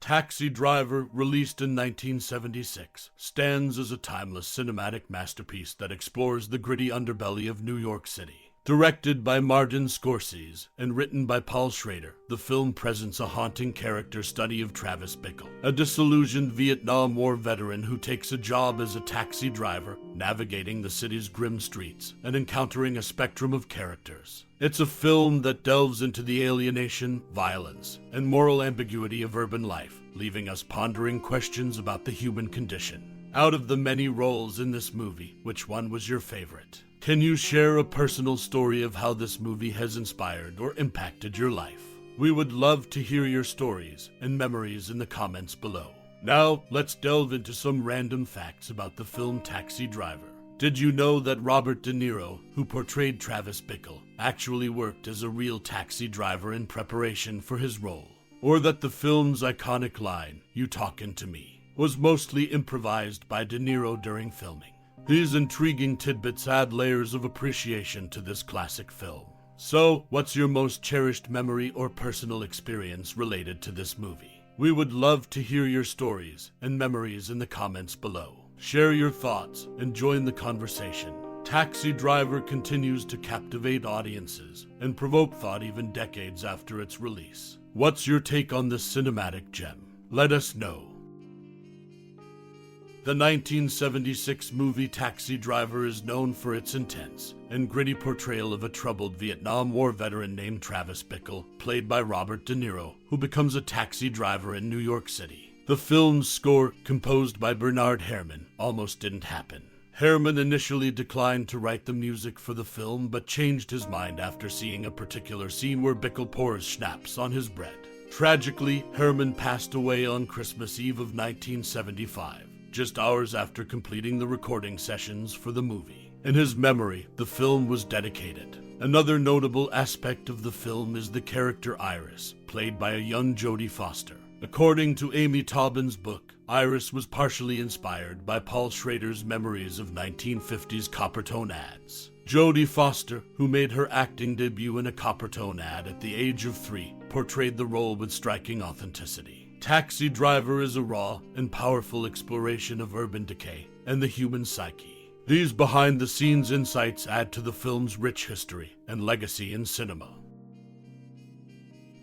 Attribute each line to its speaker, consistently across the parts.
Speaker 1: Taxi Driver, released in 1976, stands as a timeless cinematic masterpiece that explores the gritty underbelly of New York City. Directed by Martin Scorsese and written by Paul Schrader, the film presents a haunting character study of Travis Bickle, a disillusioned Vietnam War veteran who takes a job as a taxi driver, navigating the city's grim streets and encountering a spectrum of characters. It's a film that delves into the alienation, violence, and moral ambiguity of urban life, leaving us pondering questions about the human condition. Out of the many roles in this movie, which one was your favorite? Can you share a personal story of how this movie has inspired or impacted your life? We would love to hear your stories and memories in the comments below. Now, let's delve into some random facts about the film Taxi Driver. Did you know that Robert De Niro, who portrayed Travis Bickle, actually worked as a real taxi driver in preparation for his role? Or that the film's iconic line, "You talkin' to me," was mostly improvised by De Niro during filming? These intriguing tidbits add layers of appreciation to this classic film. So, what's your most cherished memory or personal experience related to this movie? We would love to hear your stories and memories in the comments below. Share your thoughts and join the conversation. Taxi Driver continues to captivate audiences and provoke thought even decades after its release. What's your take on this cinematic gem? Let us know. The 1976 movie Taxi Driver is known for its intense and gritty portrayal of a troubled Vietnam War veteran named Travis Bickle, played by Robert De Niro, who becomes a taxi driver in New York City. The film's score, composed by Bernard Herrmann, almost didn't happen. Herrmann initially declined to write the music for the film, but changed his mind after seeing a particular scene where Bickle pours schnapps on his bread. Tragically, Herrmann passed away on Christmas Eve of 1975. Just hours after completing the recording sessions for the movie. In his memory, the film was dedicated. Another notable aspect of the film is the character Iris, played by a young Jodie Foster. According to Amy Taubin's book, Iris was partially inspired by Paul Schrader's memories of 1950s Coppertone ads. Jodie Foster, who made her acting debut in a Coppertone ad at the age of 3, portrayed the role with striking authenticity. Taxi Driver is a raw and powerful exploration of urban decay and the human psyche. These behind-the-scenes insights add to the film's rich history and legacy in cinema.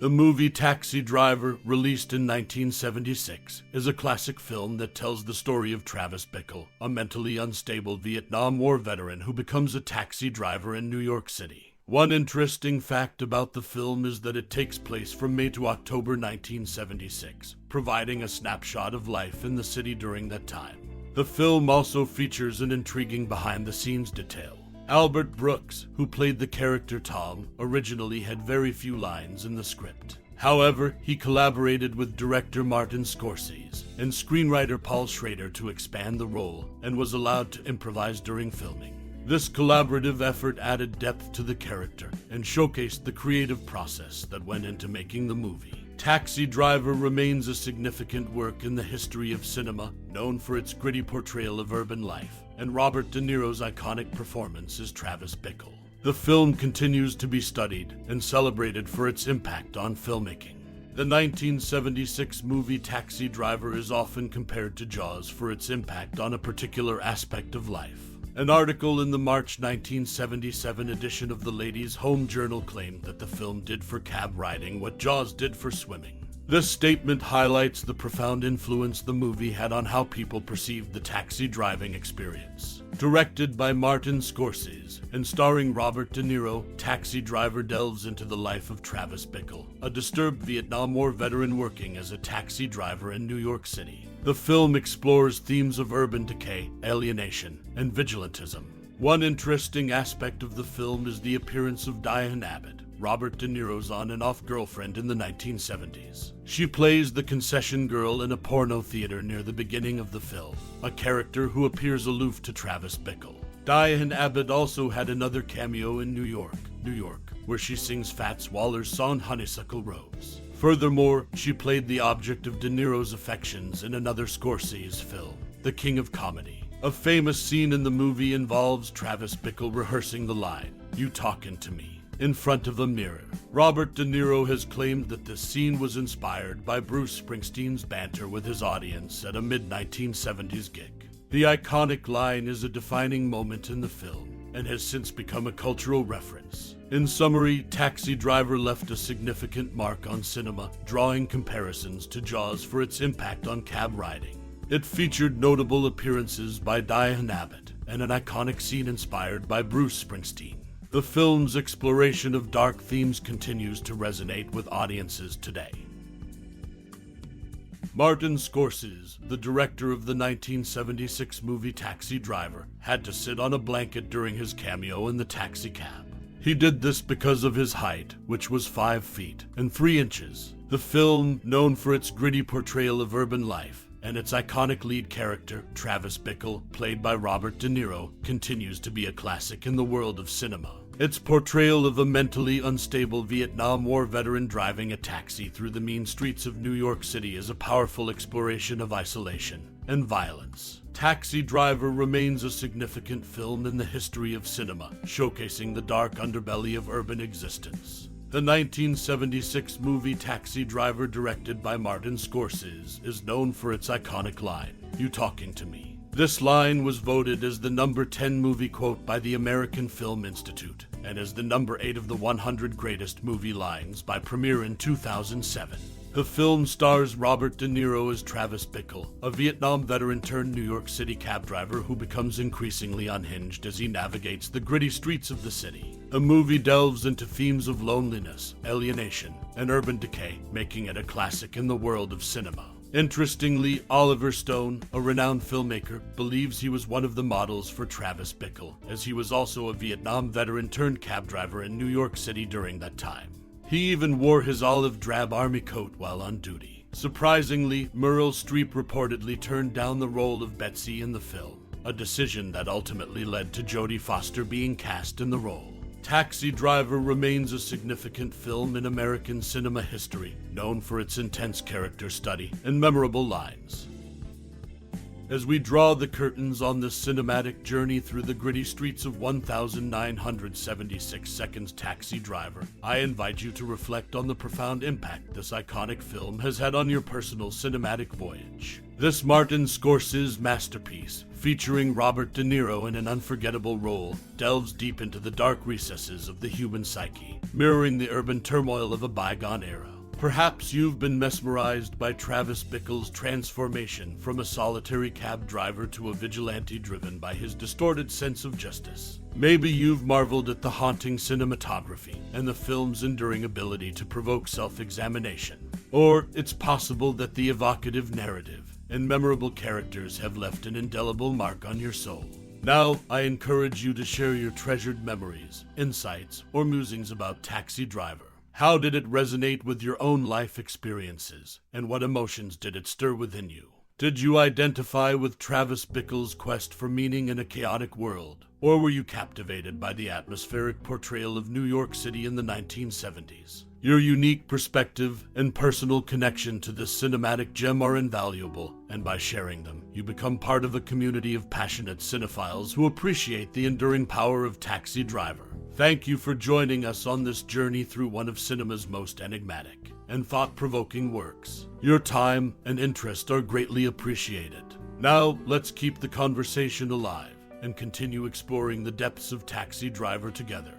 Speaker 1: The movie Taxi Driver, released in 1976, is a classic film that tells the story of Travis Bickle, a mentally unstable Vietnam War veteran who becomes a taxi driver in New York City. One interesting fact about the film is that it takes place from May to October 1976, providing a snapshot of life in the city during that time. The film also features an intriguing behind-the-scenes detail. Albert Brooks, who played the character Tom, originally had very few lines in the script. However, he collaborated with director Martin Scorsese and screenwriter Paul Schrader to expand the role and was allowed to improvise during filming. This collaborative effort added depth to the character and showcased the creative process that went into making the movie. Taxi Driver remains a significant work in the history of cinema, known for its gritty portrayal of urban life, and Robert De Niro's iconic performance as Travis Bickle. The film continues to be studied and celebrated for its impact on filmmaking. The 1976 movie Taxi Driver is often compared to Jaws for its impact on a particular aspect of life. An article in the March 1977 edition of the Ladies' Home Journal claimed that the film did for cab riding what Jaws did for swimming. This statement highlights the profound influence the movie had on how people perceived the taxi driving experience. Directed by Martin Scorsese and starring Robert De Niro, Taxi Driver delves into the life of Travis Bickle, a disturbed Vietnam War veteran working as a taxi driver in New York City. The film explores themes of urban decay, alienation, and vigilantism. One interesting aspect of the film is the appearance of Diahnne Abbott, Robert De Niro's on-and-off girlfriend in the 1970s. She plays the concession girl in a porno theater near the beginning of the film, a character who appears aloof to Travis Bickle. Diahnne Abbott also had another cameo in New York, where she sings Fats Waller's song Honeysuckle Rose. Furthermore, she played the object of De Niro's affections in another Scorsese film, The King of Comedy. A famous scene in the movie involves Travis Bickle rehearsing the line, "You talkin' to me," in front of a mirror. Robert De Niro has claimed that this scene was inspired by Bruce Springsteen's banter with his audience at a mid-1970s gig. The iconic line is a defining moment in the film and has since become a cultural reference. In summary, Taxi Driver left a significant mark on cinema, drawing comparisons to Jaws for its impact on cab riding. It featured notable appearances by Diahnne Abbott and an iconic scene inspired by Bruce Springsteen. The film's exploration of dark themes continues to resonate with audiences today. Martin Scorsese, the director of the 1976 movie Taxi Driver, had to sit on a blanket during his cameo in the taxi cab. He did this because of his height, which was 5 feet and 3 inches. The film, known for its gritty portrayal of urban life, and its iconic lead character, Travis Bickle, played by Robert De Niro, continues to be a classic in the world of cinema. Its portrayal of a mentally unstable Vietnam War veteran driving a taxi through the mean streets of New York City is a powerful exploration of isolation and violence. Taxi Driver remains a significant film in the history of cinema, showcasing the dark underbelly of urban existence. The 1976 movie Taxi Driver, directed by Martin Scorsese, is known for its iconic line, "You talking to me?" This line was voted as the number 10 movie quote by the American Film Institute, and as the number 8 of the 100 greatest movie lines by Premiere in 2007. The film stars Robert De Niro as Travis Bickle, a Vietnam veteran turned New York City cab driver who becomes increasingly unhinged as he navigates the gritty streets of the city. The movie delves into themes of loneliness, alienation, and urban decay, making it a classic in the world of cinema. Interestingly, Oliver Stone, a renowned filmmaker, believes he was one of the models for Travis Bickle, as he was also a Vietnam veteran turned cab driver in New York City during that time. He even wore his olive drab army coat while on duty. Surprisingly, Meryl Streep reportedly turned down the role of Betsy in the film, a decision that ultimately led to Jodie Foster being cast in the role. Taxi Driver remains a significant film in American cinema history, known for its intense character study and memorable lines. As we draw the curtains on this cinematic journey through the gritty streets of 1976 Seconds Taxi Driver, I invite you to reflect on the profound impact this iconic film has had on your personal cinematic voyage. This Martin Scorsese masterpiece, featuring Robert De Niro in an unforgettable role, delves deep into the dark recesses of the human psyche, mirroring the urban turmoil of a bygone era. Perhaps you've been mesmerized by Travis Bickle's transformation from a solitary cab driver to a vigilante driven by his distorted sense of justice. Maybe you've marveled at the haunting cinematography and the film's enduring ability to provoke self-examination. Or it's possible that the evocative narrative and memorable characters have left an indelible mark on your soul. Now, I encourage you to share your treasured memories, insights, or musings about Taxi Driver. How did it resonate with your own life experiences, and what emotions did it stir within you? Did you identify with Travis Bickle's quest for meaning in a chaotic world, or were you captivated by the atmospheric portrayal of New York City in the 1970s? Your unique perspective and personal connection to this cinematic gem are invaluable, and by sharing them, you become part of a community of passionate cinephiles who appreciate the enduring power of Taxi Driver. Thank you for joining us on this journey through one of cinema's most enigmatic and thought-provoking works. Your time and interest are greatly appreciated. Now, let's keep the conversation alive and continue exploring the depths of Taxi Driver together.